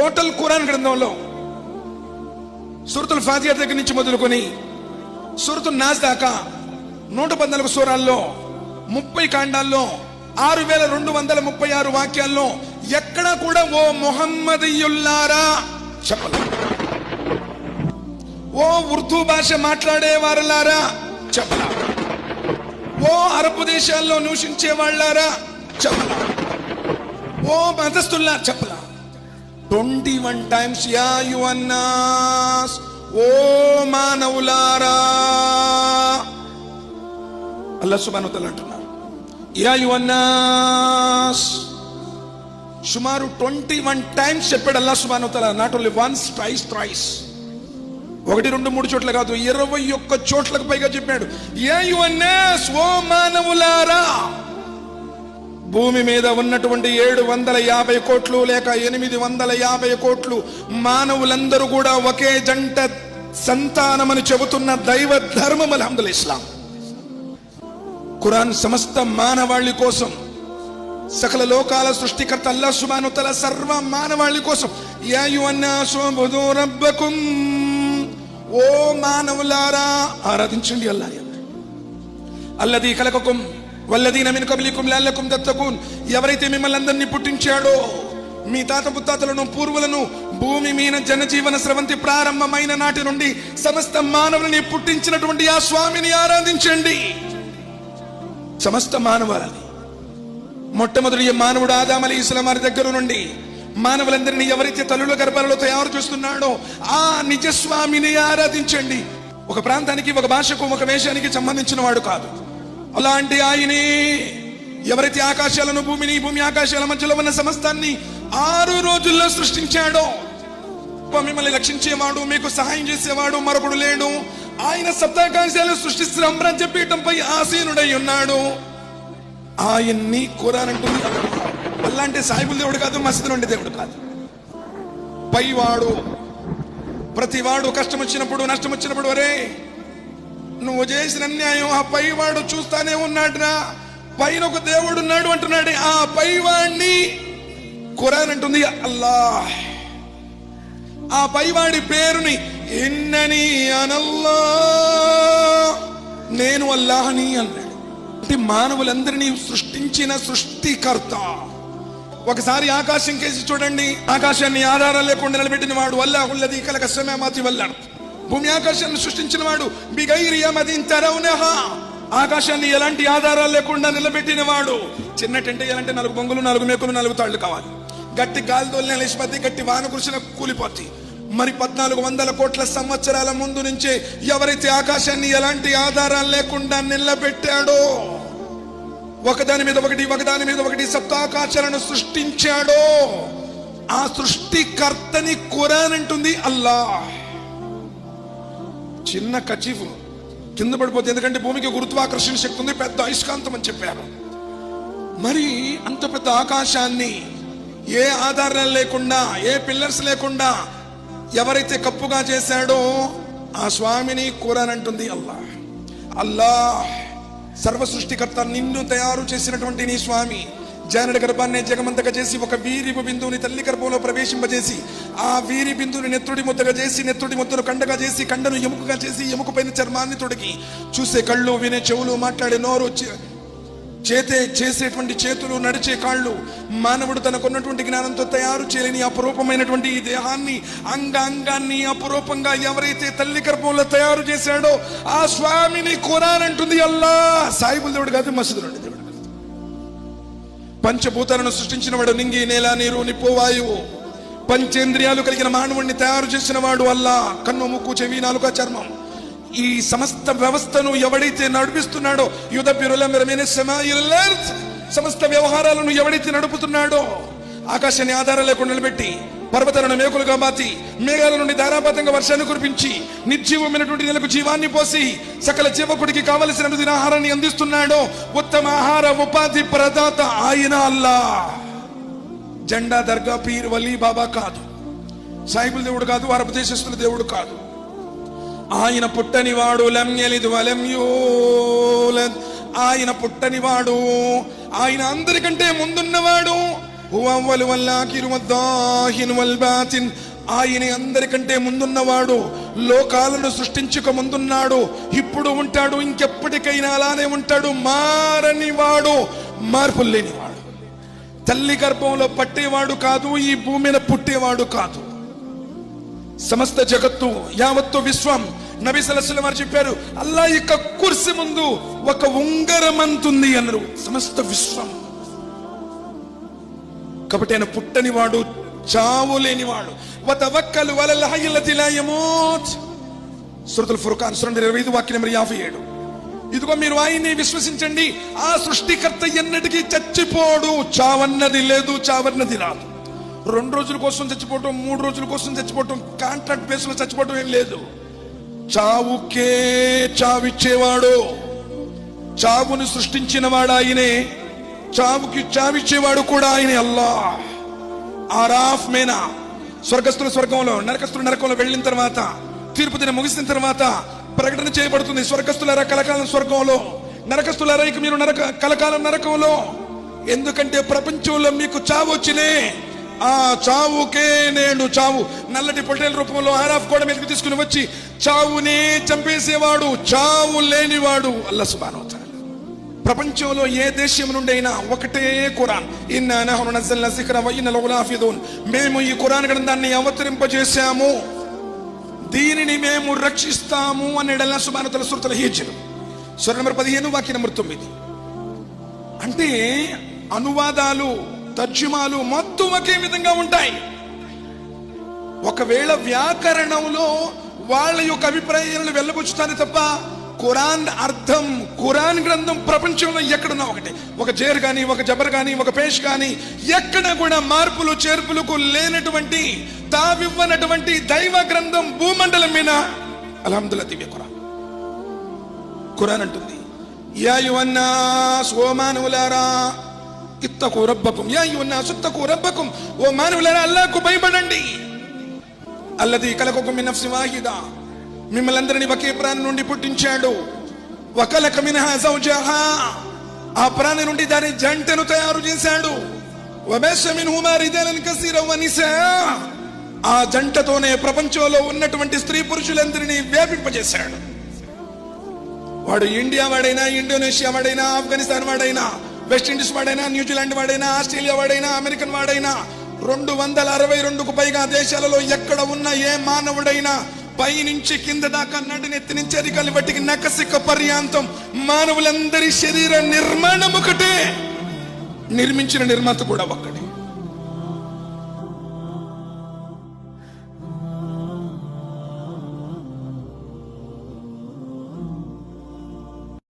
Total Quran గ్రంథంలో సూరతుల్ ఫాతిహా దగ్గర నుంచి మొదలుకొని సూరతుల్ నాస్ దాకా 114 సూరాల్లో 30 కాండాల్లో 6236 వాక్యాల్లో ఎక్కడా కూడా ఓ ముహమ్మదీయుల్లారా చెప్పలేదు. ఓ ఉర్దూ భాష మాట్లాడే వారలారా చెప్పలా. ఓ అరబ్ దేశాల్లో నివసించే వాళ్ళారా చెప్పలా. ఓ మతస్థుల్లా చెప్పలా. 21 times యా యువన్నాస్, ఓ మానవులారా అల్లాహ్ సుబ్హానహు వ తఆలా అంటున్నారు. యా యువన్నాస్ సుమారు 21 times చెప్పాడు అల్లాహ్ సుబ్హానహు వ తఆలా. Not only once, twice, thrice. 1, 2, 3 చోట్ల కాదు, 21 చోట్లకు పైగా చెప్పాడు. యా యువన్నాస్, ఓ మానవులారా. భూమి మీద ఉన్నటువంటి 750 కోట్లు లేక 850 కోట్లు మానవులందరూ కూడా ఒకే జంట సంతానమని చెబుతున్న దైవ ధర్మం అల్హమ్దులిల్లాహ్ ఇస్లాం. ఖురాన్ సమస్త మానవాళి కోసం, సకల లోకాల సృష్టికర్త అల్లాహ్ సుబ్హానహు వ తఆలా సర్వ మానవాళి కోసం యా అయ్యుహన్నాసు ఉబుదు రబ్బకుం, ఓ మానవులారా ఆరాధించండి అల్లాహ్. అల్లదీ ఖలకకుం వల్లదీన మిన్ కబ్లికుం లఅల్లకుం తత్తకూన్, ఎవరైతే మిమ్మల్ని అందరినీ పుట్టించాడో, మీ తాత ముత్తాతలను పూర్వులను భూమి మీద జనజీవన స్రవంతి ప్రారంభమైన నాటి నుండి సమస్త మానవులని పుట్టించినటువంటి ఆ స్వామిని ఆరాధించండి. సమస్త మానవాళిని మొట్టమొదటి మానవుడు ఆదం అలైహిస్సలాం వారి దగ్గర నుండి మానవులందరినీ ఎవరైతే తల్లుల గర్భాలలో తయారు చేస్తున్నాడో ఆ నిజస్వామిని ఆరాధించండి. ఒక ప్రాంతానికి, ఒక భాషకు, ఒక వేషానికి సంబంధించిన వాడు కాదు. అలాంటి ఆయనే ఎవరైతే ఆకాశాలను, భూమిని, భూమి ఆకాశాల మధ్యలో ఉన్న సమస్తాన్ని 6 రోజుల్లో సృష్టించాడో, మిమ్మల్ని రక్షించేవాడు, మీకు సహాయం చేసేవాడు మరొకడు లేడు. ఆయన సప్తాకాశాలు సృష్టిస్తున్న సామ్రాజ్య పీఠంపై ఆసీనుడై ఉన్నాడు. ఆయన్ని ఖురాన్ అంటుంది. అలాంటి సాయిబుల్ దేవుడు కాదు, మసీదు నుండి దేవుడు కాదు. పైవాడు, ప్రతివాడు కష్టం వచ్చినప్పుడు, నష్టం వచ్చినప్పుడు, వరే నువ్వు చేసిన అన్యాయం ఆ పైవాడు చూస్తానే ఉన్నాడురా, పైన ఒక దేవుడు ఉన్నాడు అంటున్నాడు. ఆ పైవాడిని ఖురాన్ అంటుంది అల్లాహ్. ఆ పైవాడి పేరుని ఇన్నని అనల్లాహ్, నేను అల్లాహ్ని అన్నాడు. అంటే మానవులందరినీ సృష్టించిన సృష్టికర్త. ఒకసారి ఆకాశం కేసి చూడండి. ఆకాశాన్ని ఆధారం లేకుండా నిలబెట్టిన వాడు అల్లాహుల్లదీ ఖలక సమావాతి వల్ అర్ద్. భూమి ఆకాశాన్ని సృష్టించిన వాడు బిగైరి యమదిన్ తరౌనహా, ఆకాశాన్ని ఎలాంటి ఆధారాలు లేకుండా నిలబెట్టిన వాడు. చిన్న టెంట్ వేయాలంటే 4 బొంగులు, 4 మేకులు, 4 తాళ్లు కావాలి. గట్టి గాలి తోలిన లేచిపోతే, గట్టి వాన కురిసిన కూలిపోతాయి. మరి 1400 కోట్ల సంవత్సరాల ముందు నుంచే ఎవరైతే ఆకాశాన్ని ఎలాంటి ఆధారాలు లేకుండా నిలబెట్టాడో, ఒకదాని మీద ఒకటి, ఒకదాని మీద ఒకటి సప్తాకాశాలను సృష్టించాడో, ఆ సృష్టికర్తని ఖురాన్ అంటుంది అల్లాహ్. చిన్న కచీఫ్ కింద పడిపోతుంది, ఎందుకంటే భూమికి గురుత్వాకర్షణ శక్తి ఉంది, పెద్ద అయస్కాంతం అని చెప్పారు. మరి అంత పెద్ద ఆకాశాన్ని ఏ ఆధారాలు లేకుండా, ఏ పిల్లర్స్ లేకుండా ఎవరైతే కప్పుగా చేశాడో ఆ స్వామిని ఖురాన్ అంటుంది అల్లాహ్. అల్లాహ్ సర్వ సృష్టికర్త, నిన్ను తయారు చేసినటువంటి నీ స్వామి జానడి గర్భాన్ని జగమంతగా చేసి ఒక వీరిపు బిందువుని తల్లి గర్భంలో ప్రవేశింపజేసి, ఆ వీరి బిందువుని నెత్తుడి ముద్దగా చేసి, నెత్తుడి ముద్దను కండగా చేసి, కండను ఎముకగా చేసి, ఎముక పైన చర్మాన్ని తొడిగి, చూసే కళ్ళు, వినే చెవులు, మాట్లాడే నోరు, చేసేటువంటి చేతులు, నడిచే కాళ్ళు, మానవుడు తనకున్నటువంటి జ్ఞానంతో తయారు చేయలేని అపురూపమైనటువంటి ఈ దేహాన్ని, అంగాన్ని అపురూపంగా ఎవరైతే తల్లి గర్భంలో తయారు చేశాడో ఆ స్వామిని ఖురాన్ అంటుంది అల్లాహ్. సాయిబుల్ దేవుడు కాదు, మసీదు నుండి దేవుడు. పంచభూతాలను సృష్టించిన వాడు, నింగి, నేల, నీరు, నిప్పు, వాయువు. పంచేంద్రియాలు కలిగిన మానవుడిని తయారు చేసిన వాడు అల్లాహ్. కన్ను, ముక్కు, చెవి, నాలుక, చర్మం, ఈ సమస్త వ్యవస్థను ఎవడైతే నడిపిస్తున్నాడో, సమస్త వ్యవహారాలను ఎవడైతే నడుపుతున్నాడో, ఆకాశాన్ని ఆధారం లేకుండా నిలబెట్టి, పర్వతాలను మేకులుగా బాతి, మేఘాల నుండి ధారాపాతంగా వర్షాన్ని కురిపించి, నిర్జీవమైనటువంటి నెలకు జీవాన్ని పోసి, సకల జీవకుడికి కావలసిన ఆహారాన్ని అందిస్తున్నాడో, ఉత్తమ ఆహార ఉపాధి ప్రదాత ఆయన అల్లాహ్. జెండా, దర్గా, పీర్, వలీ, బాబా కాదు, సాయిబుల్ దేవుడు కాదు, అరబ్ దేశస్తుల దేవుడు కాదు. ఆయన పుట్టనివాడు, లం యలిద్ వలం యూలద్, ఆయన పుట్టనివాడు, ఆయన అందరికంటే ముందున్నవాడు. హువ అవ్వలు వల్ ఆఖిరు వద్దాహిర్ వల్ బాతిన్. ఆయన అందరికంటే ముందున్నవాడు, లోకాలను సృష్టించక ముందున్నాడు, ఇప్పుడు ఉంటాడు, ఇంకెప్పటికైనా అలానే ఉంటాడు. మారని వాడు, మార్పులు లేనివాడు. తల్లి గర్భంలో పట్టేవాడు కాదు, ఈ భూమి మీద పుట్టేవాడు కాదు. సమస్త జగత్తు యావత్తు విశ్వం నబీ సల్లల్లాహు అలైహి వసల్లం చెప్పారు, అల్లాహ్ యొక్క కుర్సీ ముందు ఒక ఉంగరం అంతుంది అన్నారు. సమస్త విశ్వం. కాబట్టి ఆయన పుట్టనివాడు, చావు లేనివాడు. వతవక్కలు అలల్ హయ్యిల్ లదీ లా యమూత్. సూరతుల్ ఫుర్ఖాన్ 25 వాక్యం నెంబర్ 57. ఇదిగో మీరు ఆయన్ని విశ్వసించండి, ఆ సృష్టికర్త ఎన్నటికీ చచ్చిపోడు. చావన్నది లేదు, చావన్నది రాదు. 2 రోజుల కోసం చచ్చిపోవటం, 3 రోజుల కోసం చచ్చిపోవటం, కాంట్రాక్ట్ బేస్ లో చచ్చిపోవటం ఏం లేదు. చావుకే చావిచ్చేవాడు, చావును సృష్టించిన వాడు ఆయనే, చావుకి చావిచ్చేవాడు కూడా ఆయనే. అల్లాహ్. ఆరాఫ్ మేనా, స్వర్గస్థుల స్వర్గంలో, నరకస్థుల నరకంలో వెళ్ళిన తర్వాత, తీర్పు దినం ముగిసిన తర్వాత ప్రకటన చేయబడుతుంది. స్వర్గస్థులారా కలకాలం స్వర్గంలో, నరకస్థులారా ఇక మీరు కలకాలం నరకంలో. ఎందుకంటే ప్రపంచంలో మీకు చావు వచ్చినే, ఆ చావుకే నేను చావు నల్లటి పొట్టేల రూపంలో ఆరాఫ్ గోడ మీదకి తీసుకుని వచ్చి చావునే చంపేసేవాడు, చావు లేనివాడు అల్లాహ్ సుబ్హానహు వ తఆలా. ప్రపంచంలో ఏ దేశం నుండి అయినా ఒకటే ఖురాన్, ఇన్నా నహ్ను నజ్జల్నా జిక్ర వ ఇన్నా లహు లహాఫిజూన్. మేము ఈ ఖురాన్ గ్రంథాన్ని అవతరింపజేశాము, దీనిని మేము రక్షిస్తాము అన్నాడు అల్లాహ్ సుబ్హానహు వ తఆలా సూరతుల్ హిజ్ర్ సూర నంబర్ 15 వాక్యం నంబర్ 9. అంటే అనువాదాలు, తర్జుమాలు మొత్తం ఒకే విధంగా ఉంటాయి. ఒకవేళ వ్యాకరణంలో వాళ్ళ యొక్క అభిప్రాయాలను వెళ్ళబుచ్చుతారు తప్ప ఖురాన్ అర్థం, ఖురాన్ గ్రంథం ప్రపంచంలో ఎక్కడున్నా ఒకటే. ఒక జేర్ గాని, ఒక జబర్ గాని, ఒక పేష్ గాని, ఎక్కడ కూడా మార్పులు చేర్పులకు లేనటువంటి, తావివ్వనటువంటి దైవ గ్రంథం భూమండలం మీద అల్హమ్దులిల్లాహ్ దివ్య ఖురాన్. ఖురాన్ అంటుంది, యా అయ్యుహన్నాస్, ఓ మానవులారా, ఇత్తకు రబ్బకుం, యా అయ్యుహన్నాస్ ఇత్తకు రబ్బకుం, ఓ మానవులారా అల్లాహ్కు భయపడండి. అల్లదీ ఖలఖకుం మిన్ నఫ్సిన్ వాహిదా, మిమ్మల్ని అందరినీ ఒకే ప్రాణి నుండి పుట్టించాడు. వఖలక మిన్హా జౌజహా, ఆ ప్రాణి నుండి దాని జంటను తయారు చేశాడు. వబస్స మిన్హుమా రిజాలన్ కసీరన్ వనిసా, ఆ జంటతోనే ప్రపంచంలో ఉన్నటువంటి స్త్రీ పురుషులందరినీ వ్యాపింపజేశాడు. వాడు ఇండియా వాడైనా, ఇండోనేషియా వాడైనా, ఆఫ్ఘనిస్తాన్ వాడైనా, వెస్టిండీస్ వాడైనా, న్యూజిలాండ్ వాడైనా, ఆస్ట్రేలియా వాడైనా, అమెరికన్ వాడైనా, 262కు పైగా దేశాలలో ఎక్కడ ఉన్న ఏ మానవుడైనా పై నుంచి కింద దాకా, నడినెత్తి నుంచి అరికాలి బట్టికి నకసిక పర్యాంతం మానవులందరి శరీర నిర్మాణం ఒకటే, నిర్మించిన నిర్మాత కూడా ఒక్కడే.